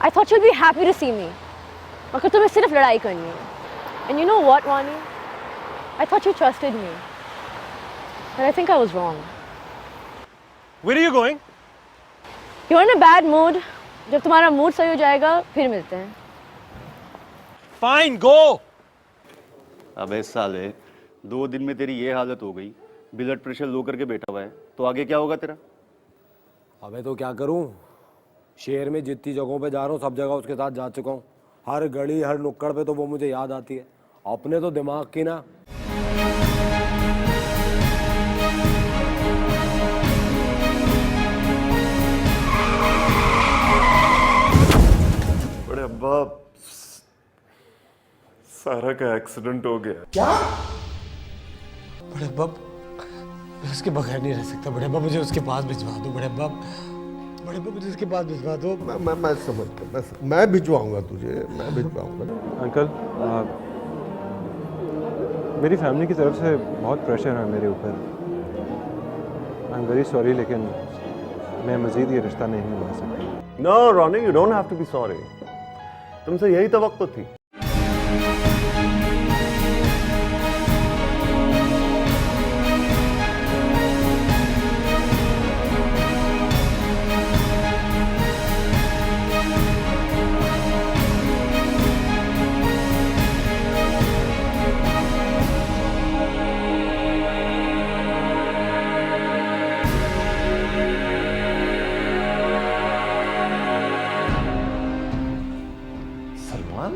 I thought you'd be happy to see me. मगर तुम्हें सिर्फ लड़ाई करनी है. And you know what, Vani? I thought you trusted me. But I think I was wrong. Where are you going? You're in a bad mood. जब तुम्हारा mood सही हो जाएगा फिर मिलते हैं. Fine, go. अबे साले 2 दिन में तेरी ये हालत हो गई, ब्लड प्रेशर लो करके बैठा हुआ है, तो आगे क्या होगा तेरा? अबे तो क्या करूं, शहर में जितनी जगहों पे जा रहा हूँ सब जगह उसके साथ जा चुका हूँ. हर गली हर नुक्कड़ पे तो वो मुझे याद आती है. अपने तो दिमाग की ना. बड़े अब्बा, सारा का एक्सीडेंट हो गया. क्या? बड़े अब्बा, मैं उसके बगैर नहीं रह सकता. बड़े अब्बा मुझे उसके पास भिजवा दो. बड़े अब्बा मुझे उसके पास भिजवा दो. मैं समझ गया. मैं भिजवाऊंगा तुझे. मैं भिजवाऊंगा ना. अंकल, मेरी फैमिली की तरफ से बहुत प्रेशर है मेरे ऊपर. आई एम वेरी सॉरी, लेकिन मैं मज़ीद ये रिश्ता नहीं निभा सकता. No Ronnie, you don't have to be sorry. तुमसे यही तवक्को थी. सलमान,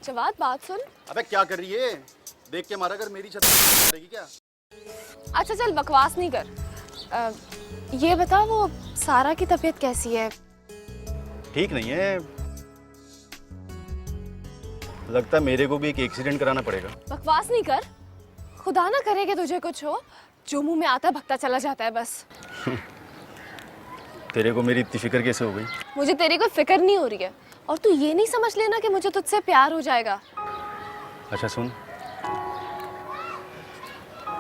जवाद, बात सुन. अबे क्या कर रही है? देख के मारा कर, मेरी छत पे मारेगी क्या? अच्छा चल बकवास नहीं कर. ये बता वो सारा की तबीयत कैसी है? ठीक नहीं है, लगता है मेरे को भी एक एक्सीडेंट कराना पड़ेगा. बकवास नहीं कर. खुदा ना करे कि तुझे कुछ हो. जो मुंह में आता है भगता चला जाता है बस. तेरे को मेरी इतनी फिक्र कैसे हो गई? मुझे तेरी कोई फिक्र नहीं हो रही है. और तू ये नहीं समझ लेना कि मुझे तुझसे प्यार हो जाएगा. अच्छा सुन,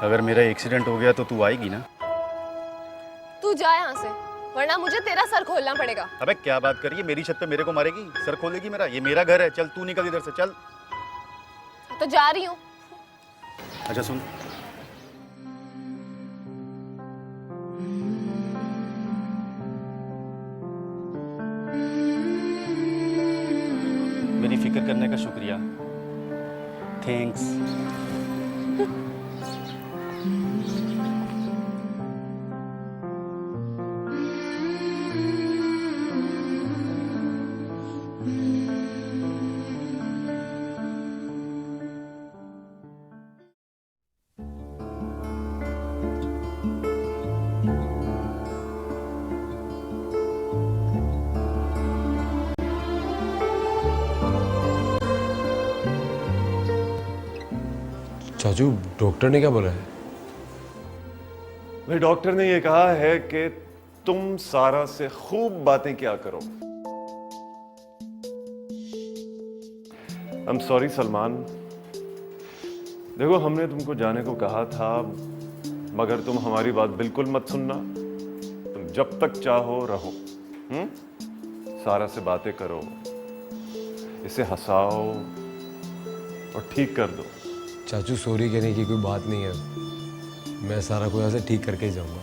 अगर मेरा एक्सीडेंट हो गया तो तू आएगी ना? तू जा यहाँ से, वरना मुझे तेरा सर खोलना पड़ेगा. अबे क्या बात कर रही है? मेरी छत पे मेरे को मारेगी, सर खोलेगी मेरा? ये मेरा घर है. चल तू निकल इधर से, चल. तो जा रही हूँ. अच्छा सुन, मेरी फिक्र करने का शुक्रिया. थैंक्स. चाचू, डॉक्टर ने क्या बोला है? भाई डॉक्टर ने ये कहा है कि तुम सारा से खूब बातें क्या करो. I am sorry Salman. देखो, हमने तुमको जाने को कहा था, मगर तुम हमारी बात बिल्कुल मत सुनना. तुम जब तक चाहो रहो. सारा से बातें करो, इसे हंसाओ और ठीक कर दो. चाचू, सॉरी कहने की कोई बात नहीं है. मैं सारा को यहाँ से ठीक करके ही जाऊंगा.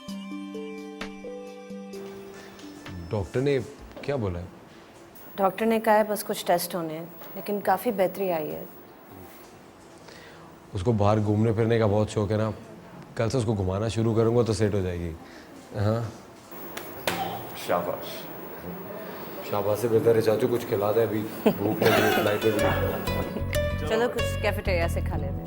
डॉक्टर ने क्या बोला है? डॉक्टर ने कहा है बस कुछ टेस्ट होने हैं, लेकिन काफ़ी बेहतरी आई है. उसको बाहर घूमने फिरने का बहुत शौक है ना. कल से उसको घुमाना शुरू करूंगा तो सेट हो जाएगी. हाँ, शाबाश. शाबाश से बेहतर है चाचू कुछ खिला दे. अभी भूख लगी है, फ्लाइट पे भी. चलो कुछ कैफेटेरिया से खा लेते हैं.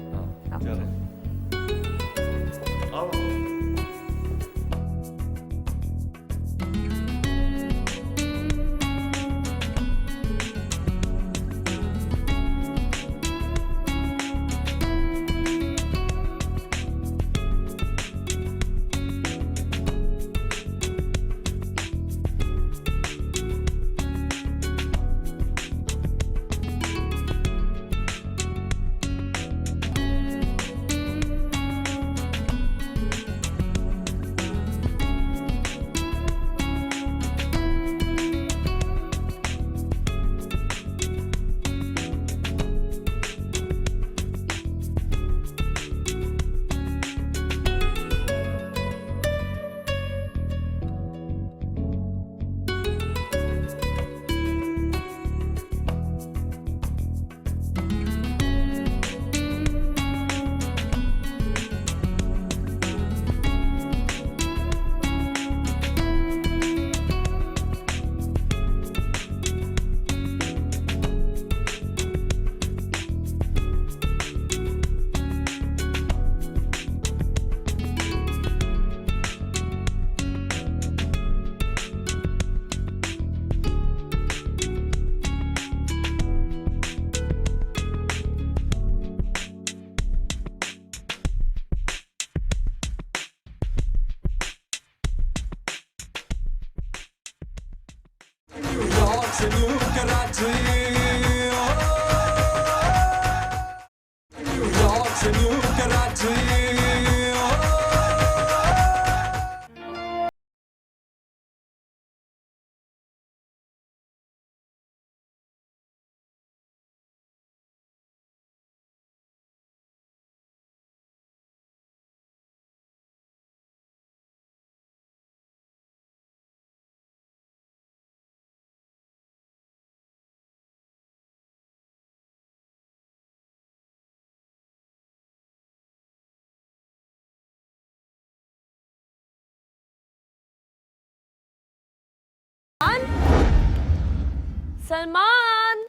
सलमान,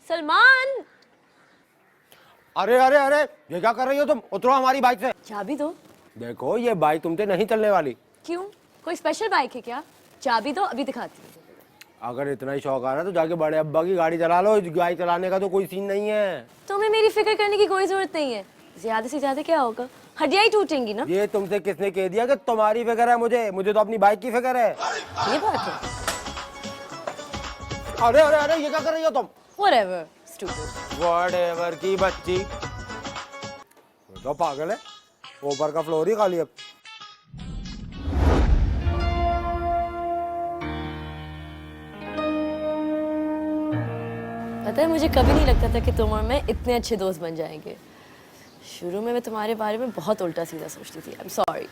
सलमान, अरे अरे अरे, ये क्या कर रही हो तुम? उतरो हमारी बाइक से। चाबी दो। देखो ये बाइक तुमसे नहीं चलने वाली। क्यों? कोई स्पेशल बाइक है क्या? चाबी दो, अभी दिखाती हूँ। अगर इतना ही शौक आ रहा है तो जाके बड़े अब्बा की गाड़ी चला लो। गाड़ी चलाने का तो कोई सीन नहीं है। तुम्हें मेरी फिक्र करने की कोई जरूरत नहीं है। ज्यादा से ज्यादा क्या होगा? हड्डियां ही टूटेंगी ना। ये तुमसे किसने कह दिया कि तुम्हारी फिक्र है? मुझे तो अपनी बाइक की फिक्र है। ये बात है। अरे अरे अरे, ये क्या कर रही हो तुम? Whatever, stupid. Whatever की बच्ची, तो पागल है। ऊपर का फ्लोर ही खाली अब। पता है, मुझे कभी नहीं लगता था कि तुम और मैं इतने अच्छे दोस्त बन जाएंगे। शुरू में मैं तुम्हारे बारे में बहुत उल्टा सीधा सोचती थी। I'm sorry.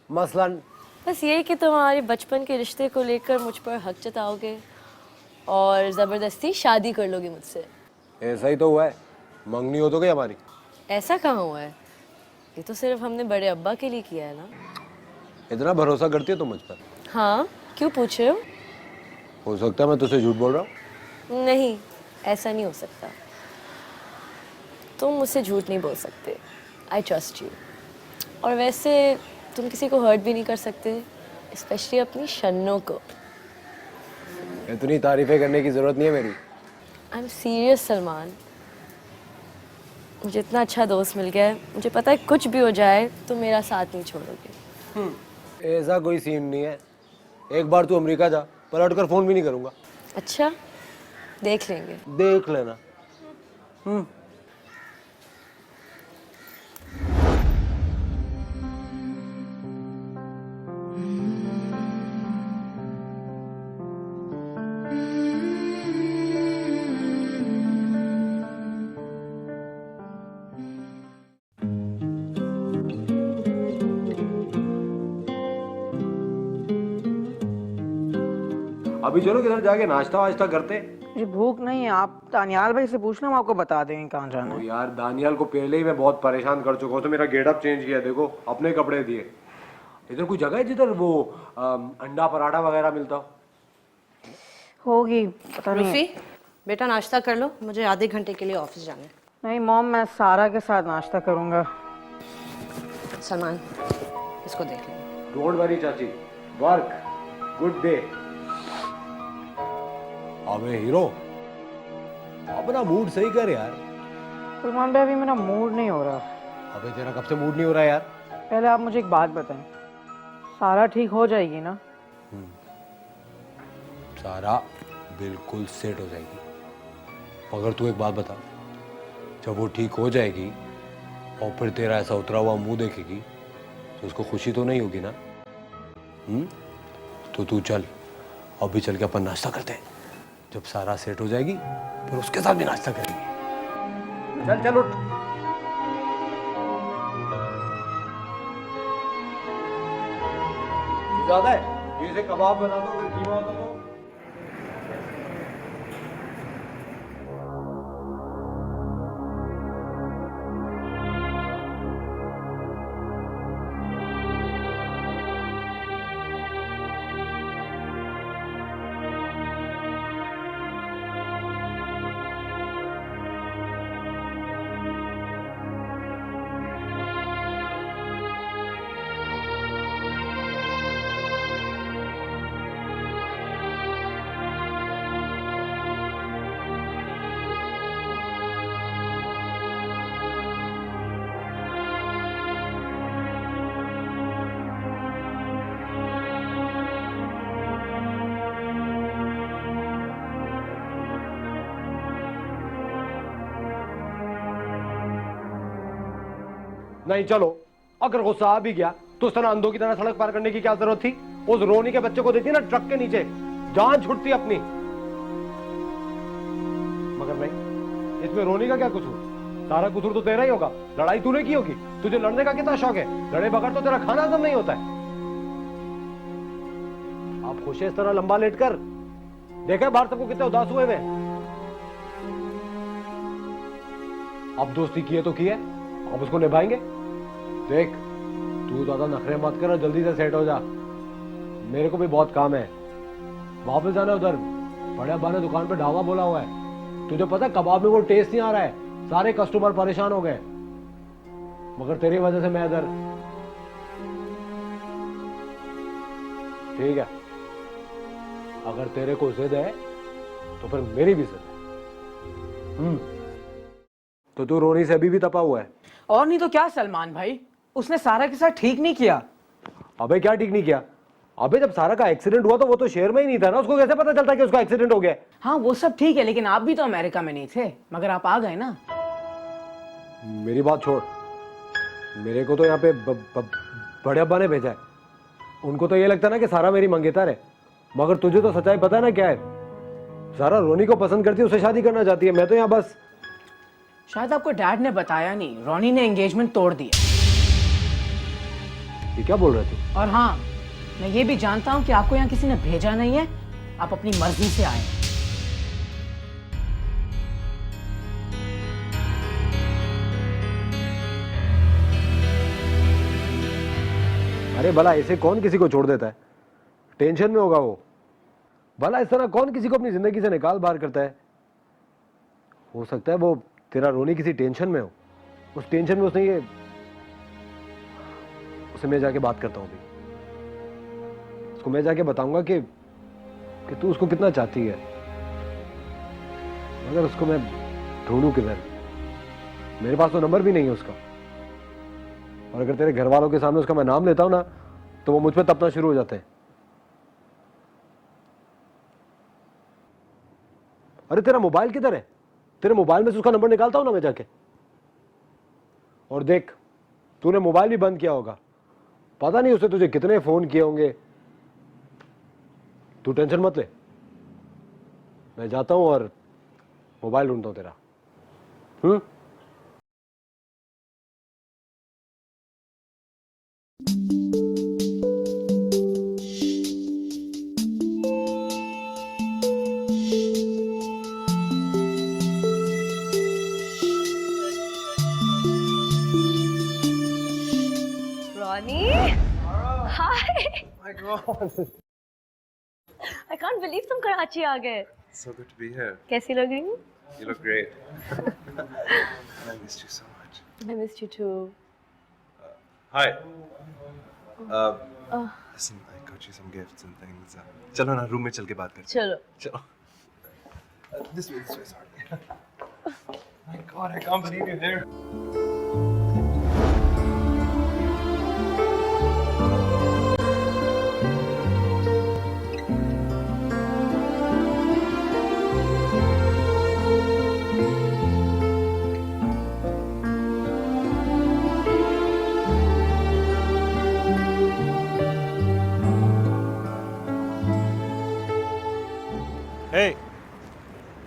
मसलन बस ये कि तुम्हारे बचपन के रिश्ते को लेकर मुझ पर हक जताओगे और ज़बरदस्ती शादी कर लोगे मुझसे। ऐसा ही तो हुआ है। मंगनी हो तो गई हमारी। ऐसा कहाँ हुआ है? ये तो सिर्फ हमने बड़े अब्बा के लिए किया है ना। इतना भरोसा करती हो तुम मुझ पर? हाँ, क्यों पूछ रहे हो सकता है मैं तुझसे झूठ बोल रहा हूँ। नहीं, ऐसा नहीं हो सकता। तुम मुझसे झूठ नहीं बोल सकते। I trust you. और वैसे तुम किसी को हर्ट भी नहीं कर सकते, स्पेशली अपनी शन्नों को। इतनी तारीफें करने की जरूरत नहीं है मेरी। I am serious Salman. मुझे इतना अच्छा दोस्त मिल गया है, मुझे पता है कुछ भी हो जाए तो मेरा साथ नहीं छोड़ोगे। ऐसा कोई सीन नहीं है। एक बार तू अमेरिका जा, पलट कर फोन भी नहीं करूंगा। अच्छा, देख लेंगे। देख लेना। अभी चलो किधर जाके नाश्ता वाश्ता करते। मुझे भूख नहीं है। आप दानियाल भाई से पूछना, हम आपको बता देंगे कहाँ जाना है। यार दानियाल को पहले ही मैं बहुत परेशान कर चुका हूँ, तो मेरा गेटअप चेंज किया। देखो अपने कपड़े दिए। इधर कोई जगह है जिधर वो अंडा पराठा वगैरह मिलता हो? होगी, पता नहीं। रूफी, बेटा नाश्ता कर लो, मुझे आधे घंटे के लिए ऑफिस जाना है। नहीं मॉम, मैं सारा के साथ नाश्ता करूंगा। सलमान, इसको देख लेंगे। डोंट वरी चाची, वर्क गुड डे। अबे हीरो, अपना मूड सही कर यार। सलमान भाई, अभी मेरा मूड नहीं हो रहा। अबे तेरा कब से मूड नहीं हो रहा यार? पहले आप मुझे एक बात बताएं, सारा ठीक हो जाएगी ना? सारा बिल्कुल सेट हो जाएगी। मगर तू एक बात बता, जब वो ठीक हो जाएगी और फिर तेरा ऐसा उतरा हुआ मुंह देखेगी तो उसको खुशी तो नहीं होगी ना? तो तू चल, अभी चल के अपन नाश्ता करते हैं। जब सारा सेट हो जाएगी फिर उसके साथ भी नाश्ता करेंगे। चल चल उठ। ज्यादा है, इसे कबाब बना दो, फिर कीमा होता तो। नहीं चलो, अगर गुस्सा आ भी गया तो उस तरह अंधों की तरह सड़क पार करने की क्या जरूरत थी? उस रोनी के बच्चे को देती ना ट्रक के नीचे, जान छुटती अपनी। मगर नहीं, इसमें रोनी का क्या कसूर? सारा कसूर तो तेरा ही होगा। लड़ाई तूने की होगी, तुझे लड़ने का कितना शौक है। लड़े बगैर तो तेरा खाना हजम नहीं होता है। आप खुश है इस तरह लंबा लेट कर? देखा बाहर सबको कितने उदास हुए हुए। अब दोस्ती की है तो की है, अब उसको निभाएंगे। देख तू ज्यादा नखरे मत कर और जल्दी से सेट हो जा। मेरे को भी बहुत काम है, वापस जाना उधर। बड़े अब्बा ने दुकान पे ढाबा बोला हुआ है। तुझे पता है कबाब में वो टेस्ट नहीं आ रहा है, सारे कस्टमर परेशान हो गए। मगर तेरी वजह से मैं इधर। ठीक है, अगर तेरे को जिद है तो फिर मेरी भी जिद है। तो तू रोनी से अभी भी तपा हुआ है? और नहीं तो क्या सलमान भाई, उसने सारा के साथ ठीक नहीं किया। अबे क्या ठीक नहीं किया? अबे जब सारा का एक्सीडेंट हुआ तो वो तो शहर में ही नहीं था ना, उसको कैसे पता चलता कि उसका एक्सीडेंट हो गया? हाँ वो सब ठीक है, लेकिन आप भी तो अमेरिका में नहीं थे, मगर आप आ गए ना। मेरी बात छोड़, मेरे को तो यहाँ पे बड़े अब्बा ने भेजा है। उनको तो ये लगता है ना कि सारा मेरी मंगेतर है, मगर तुझे तो सच्चाई पता है ना क्या है। सारा रोनी को पसंद करती है, उससे शादी करना चाहती है। मैं तो यहाँ बस। शायद आपको डैड ने बताया नहीं, रोनी ने एंगेजमेंट तोड़ दिया। ये क्या बोल रहे थे? और हाँ, मैं ये भी जानता हूँ कि आपको यहाँ किसी ने भेजा नहीं है, आप अपनी मर्जी से आए। अरे भला ऐसे कौन किसी को छोड़ देता है? टेंशन में होगा वो। भला इस तरह कौन किसी को अपनी जिंदगी से निकाल बाहर करता है? हो सकता है वो तेरा रोनी किसी टेंशन में हो, उस टेंशन में उसने ये। उसे मैं जाके बात करता हूँ अभी। उसको मैं जाके बताऊंगा कि तू उसको कितना चाहती है, मगर उसको मैं ढूंढूं किधर? मेरे पास तो नंबर भी नहीं है उसका। और अगर तेरे घर वालों के सामने उसका मैं नाम लेता हूं ना, तो वो मुझ पे तपना शुरू हो जाते हैं। अरे तेरा मोबाइल किधर है? तेरे मोबाइल में से उसका नंबर निकालता हूं ना मैं जाके। और देख, तूने मोबाइल भी बंद किया होगा, पता नहीं उसने तुझे कितने फोन किए होंगे। तू टेंशन मत ले, मैं जाता हूं और मोबाइल ढूंढता हूं तेरा। Ronnie? Hi! My God. I can't believe तुम कराची आ गए। So good to be here. कैसी लग रही हूँ? You look great. I missed you so much. I missed you too. Hi. Listen, I got you some gifts and things. चलो ना room में चल के बात करते हैं। चलो। This way, sorry. My God, I can't believe you're here.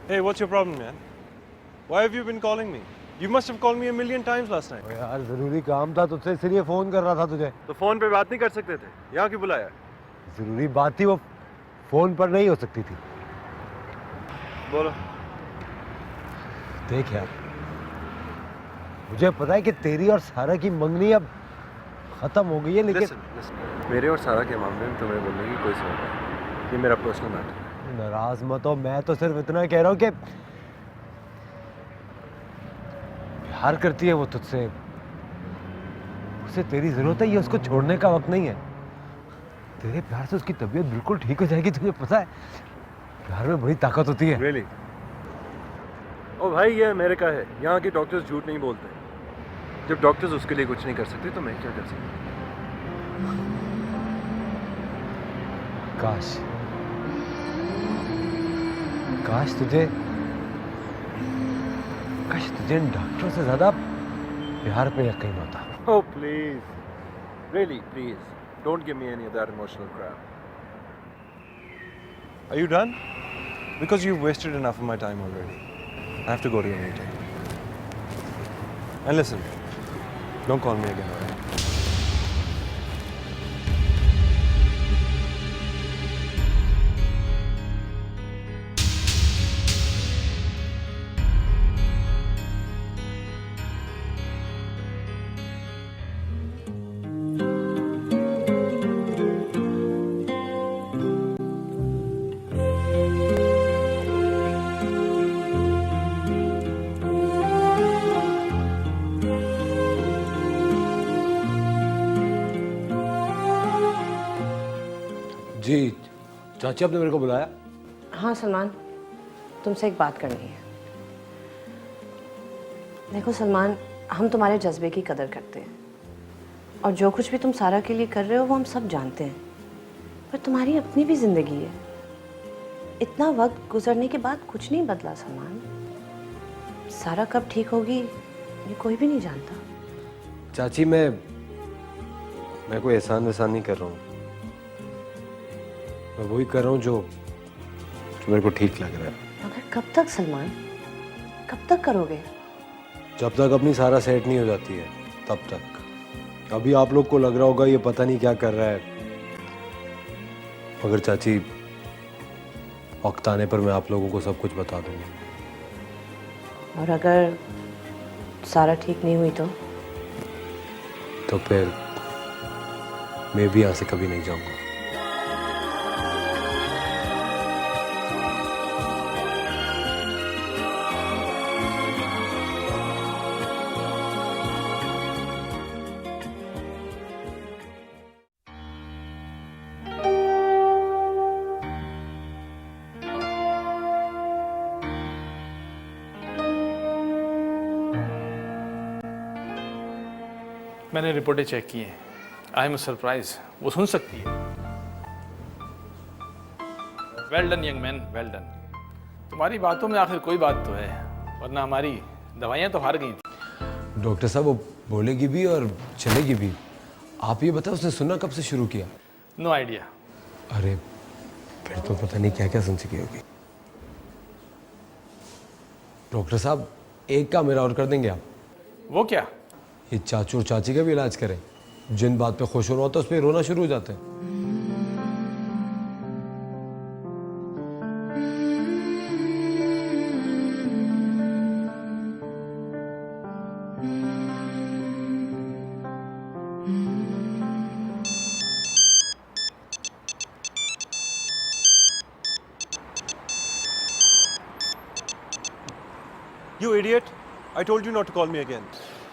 Hey, what's your problem, man? Why have you been calling me? You must have called me a million times last night. यार जरूरी काम था तुझसे, इसलिए phone कर रहा था तुझे। तो फोन पे बात नहीं कर सकते थे? यहाँ क्यों बुलाया? जरूरी बात थी, वो फोन पर नहीं हो सकती थी। बोलो। देख यार, मुझे पता है कि तेरी और सारा की मंगनी अब खत्म हो गई है, लेकिन Listen, मेरे और सारा के मामले में तुम्हें बोलने की कोई जरूरत नहीं। ये मेरा पर्सनल मैटर है। नाराज मत हो, मैं तो सिर्फ इतना कह रहा हूँ कि प्यार करती है वो तुझसे, उसे तेरी जरूरत है, ये उसको छोड़ने का वक्त नहीं है। तेरे प्यार से उसकी तबीयत बिल्कुल ठीक हो जाएगी, तुझे पता है। प्यार में बड़ी ताकत होती है। Really? ओ भाई, ये अमेरिका है, यहाँ के डॉक्टर्स झूठ नहीं बोलते। जब डॉक्टर्स उसके लिए कुछ नहीं कर सकते तो मैं क्या कर सकता? काश काश तुझे इन डॉक्टरों से ज्यादा प्यार पे यकीन होता। Oh, please. Really, please. Don't give me any of that emotional crap. Are you done? Because you've wasted enough of my time already. I have to go to a meeting. And listen, don't call me again, all right? जी चाची, आपने मेरे को बुलाया? हाँ सलमान, तुमसे एक बात करनी है। देखो सलमान, हम तुम्हारे जज्बे की कदर करते हैं और जो कुछ भी तुम सारा के लिए कर रहे हो वो हम सब जानते हैं, पर तुम्हारी अपनी भी जिंदगी है। इतना वक्त गुजरने के बाद कुछ नहीं बदला सलमान। सारा कब ठीक होगी ये कोई भी नहीं जानता। चाची, मैं कोई एहसान वहसान नहीं कर रहा हूँ। मैं वही कर रहा हूँ जो मेरे को ठीक लग रहा है। मगर कब तक सलमान, कब तक करोगे? जब तक अपनी सारा सेट नहीं हो जाती है तब तक। अभी आप लोग को लग रहा होगा ये पता नहीं क्या कर रहा है, मगर चाची वक्त आने पर मैं आप लोगों को सब कुछ बता दूंगा। और अगर सारा ठीक नहीं हुई तो फिर मैं भी यहाँ से कभी नहीं जाऊंगा। मैंने रिपोर्टें चेक की हैं। आई एम सरप्राइज, वो सुन सकती है। Well done young man, well done. तुम्हारी बातों में आखिर कोई बात तो है, वरना हमारी दवाइयाँ तो हार गई थी। डॉक्टर साहब, वो बोलेगी भी और चलेगी भी। आप ये बताओ, उसने सुनना कब से शुरू किया? No idea. अरे फिर तो पता नहीं क्या क्या सुन चुकी होगी। डॉक्टर साहब, एक काम मेरा और कर देंगे आप? वो क्या? ये चाचू और चाची का भी इलाज करें। जिन बात पे खुश होना होता है उस पर रोना शुरू हो जाते हैं। You idiot! I told you not to call me again.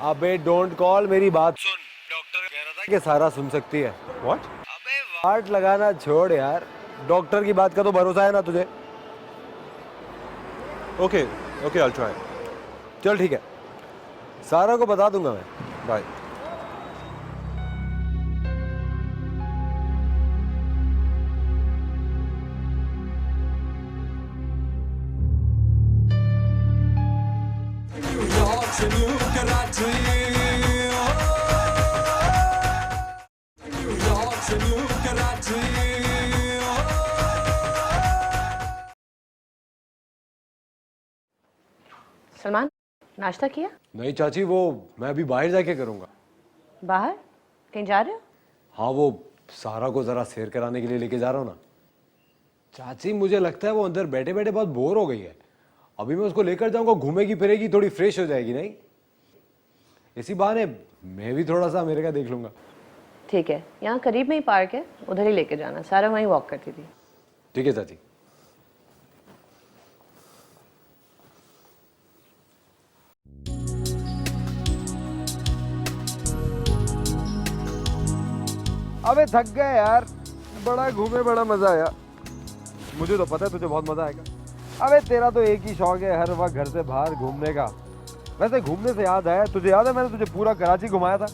अबे डोंट कॉल, मेरी बात सुन। डॉक्टर कह रहा था कि सारा सुन सकती है। What? अबे वार्ड लगाना छोड़ यार, डॉक्टर की बात का तो भरोसा है ना तुझे? Okay, okay, I'll try. चल ठीक है, सारा को बता दूंगा मैं। Bye. सलमान, नाश्ता किया? नहीं चाची, वो मैं अभी बाहर जाके करूंगा। बाहर कहीं जा रहे हो? हाँ, वो सारा को जरा सैर कराने के लिए लेके जा रहा हूँ ना। चाची, मुझे लगता है वो अंदर बैठे बैठे बहुत बोर हो गई है। अभी मैं उसको लेकर जाऊंगा, घूमेगी फिरेगी, थोड़ी फ्रेश हो जाएगी। नहीं, इसी बहाने मैं भी थोड़ा सा अमेरिका देख लूंगा। ठीक है, यहाँ करीब में ही पार्क है, उधर ही लेके जाना। सारा वहीं वॉक करती थी। ठीक है चाची। अबे थक गए यार, बड़ा घूमे, बड़ा मजा आया। मुझे तो पता है तुझे बहुत मजा आएगा। अबे तेरा तो एक ही शौक है, हर वक्त घर से बाहर घूमने का। वैसे घूमने से याद आया, तुझे याद है मैंने तुझे पूरा कराची घुमाया था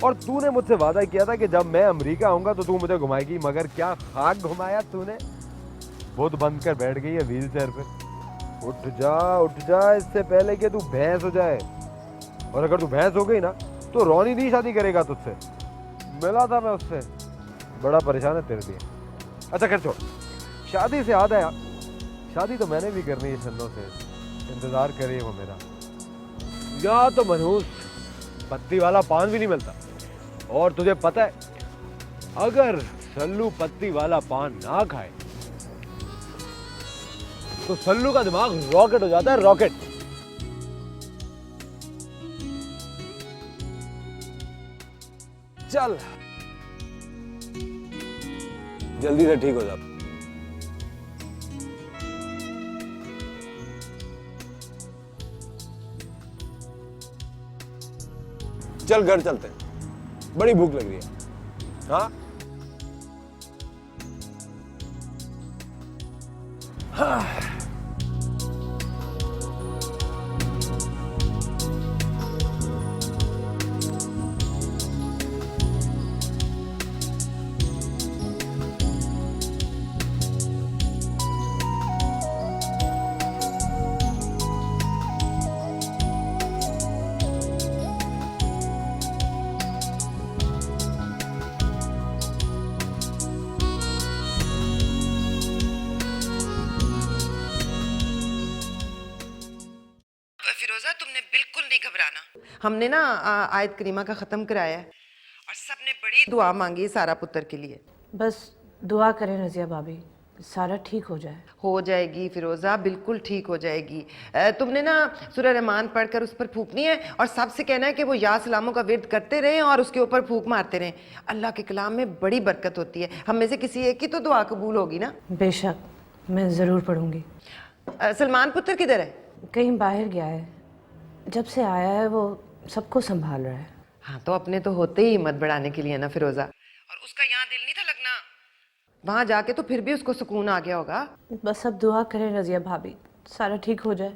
और तूने मुझसे वादा किया था कि जब मैं अमेरिका आऊंगा तो तू मुझे घुमाएगी, मगर क्या खाक घुमाया तूने। बहुत बंद कर बैठ गई है व्हील चेयर पे। उठ जा इससे पहले कि तू भैंस हो जाए। और अगर तू भैंस हो गई ना तो रोनी नहीं शादी करेगा तुझसे। मिला था मैं उससे, बड़ा परेशान है तेरे लिए। अच्छा खैर छोड़, शादी से याद आया, शादी तो मैंने भी करनी है छन्नों से, इंतजार करे वो मेरा। यहाँ तो मनहूस पत्ती वाला पान भी नहीं मिलता। और तुझे पता है, अगर सल्लू पत्ती वाला पान ना खाए तो सल्लू का दिमाग रॉकेट हो जाता है, रॉकेट। चल जल्दी से ठीक हो जा। चल घर चलते हैं, बड़ी भूख लग रही है। हाँ फिरोजा, तुमने बिल्कुल नहीं घबराना। हमने ना आयत करीमा का ख़त्म कराया है और सबने बड़ी दुआ मांगी है सारा पुत्र के लिए। बस दुआ करें रज़िया भाभी, सारा ठीक हो जाए। हो जाएगी फिरोजा, बिल्कुल ठीक हो जाएगी। तुमने ना सूरह रहमान पढ़कर उस पर फूकनी है और सबसे कहना है कि वो या सलामों का विर्द करते रहें और उसके ऊपर फूक मारते रहें। अल्लाह के कलाम में बड़ी बरकत होती है। हम में से किसी एक की तो दुआ कबूल होगी ना। बेशक, मैं ज़रूर पढ़ूंगी। सलमान पुत्र किधर है? कहीं बाहर गया है, जब से आया है वो सबको संभाल रहा है। हाँ तो अपने तो होते ही हिम्मत बढ़ाने के लिए ना फिरोजा। और उसका यहाँ दिल नहीं था लगना, वहां जाके तो फिर भी उसको सुकून आ गया होगा। बस अब दुआ करें रज़िया भाभी, सारा ठीक हो जाए।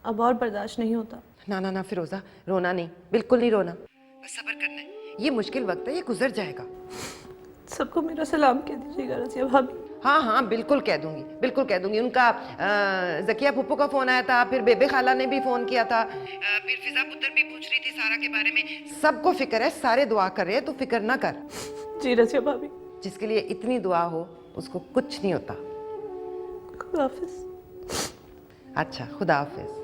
अब और बर्दाश्त नहीं होता। ना ना ना फिरोजा, रोना नहीं, बिल्कुल नहीं रोना, बस सब्र करना है। ये मुश्किल वक्त है, ये गुजर जाएगा। सबको मेरा सलाम कह दीजिएगा रज़िया भाभी। हाँ हाँ बिल्कुल कह दूंगी, बिल्कुल कह दूंगी। उनका जकिया फूफू का फोन आया था, फिर बेबे खाला ने भी फोन किया था, फिर फिजा पुत्र भी पूछ रही थी सारा के बारे में। सबको फिक्र है, सारे दुआ कर रहे हैं, तो फिक्र ना कर। जी रज़िया भाभी। जिसके लिए इतनी दुआ हो उसको कुछ नहीं होता। खुदा हाफिज। अच्छा खुदा हाफिज।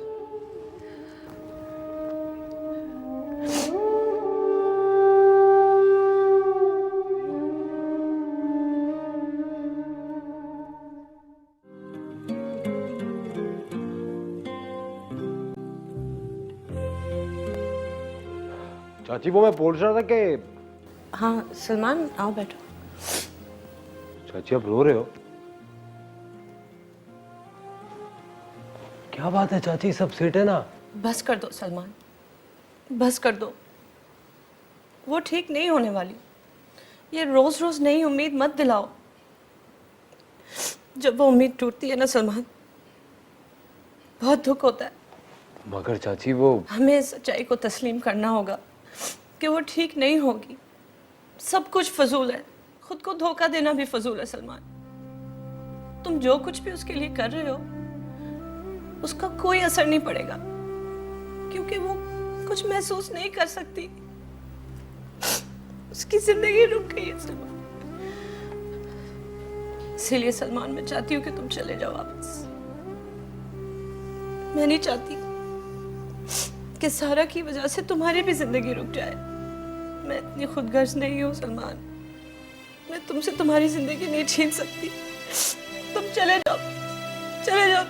चाची वो मैं पूछ रहा था कि हाँ सलमान, आओ बैठो। चाची आप रो रहे हो? क्या बात है चाची, सब सेट है ना? बस कर दो सलमान, बस कर दो। वो ठीक नहीं होने वाली। ये रोज रोज नई उम्मीद मत दिलाओ। जब वो उम्मीद टूटती है ना सलमान, बहुत दुख होता है। मगर चाची वो हमें सच्चाई को तस्लीम करना होगा कि वो ठीक नहीं होगी। सब कुछ फजूल है, खुद को धोखा देना भी फजूल है सलमान। तुम जो कुछ भी उसके लिए कर रहे हो उसका कोई असर नहीं पड़ेगा, क्योंकि वो कुछ महसूस नहीं कर सकती। उसकी जिंदगी रुक गई है सलमान। इसीलिए सलमान मैं चाहती हूँ कि तुम चले जाओ वापस। मैं नहीं चाहती कि सारा की वजह से तुम्हारी भी जिंदगी रुक जाए। मैं इतनी खुदगर्ज नहीं हूँ सलमान, मैं तुमसे तुम्हारी जिंदगी नहीं छीन सकती। तुम चले जाओ, चले जाओ।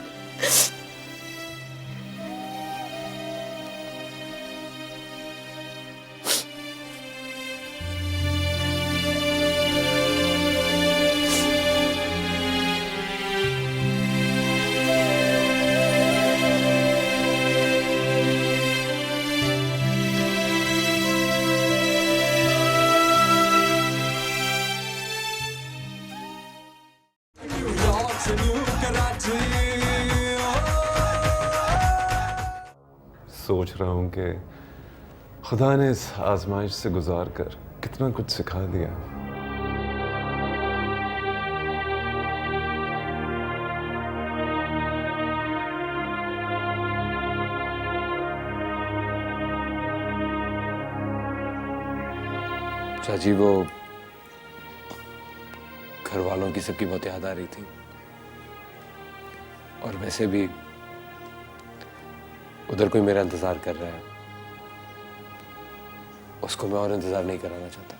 सोच रहा हूँ कि खुदा ने इस आजमाइश से गुजार कर कितना कुछ सिखा दिया। चाची वो घर वालों की सबकी बहुत याद आ रही थी, और वैसे भी उधर कोई मेरा इंतजार कर रहा है, उसको मैं और इंतजार नहीं कराना चाहता।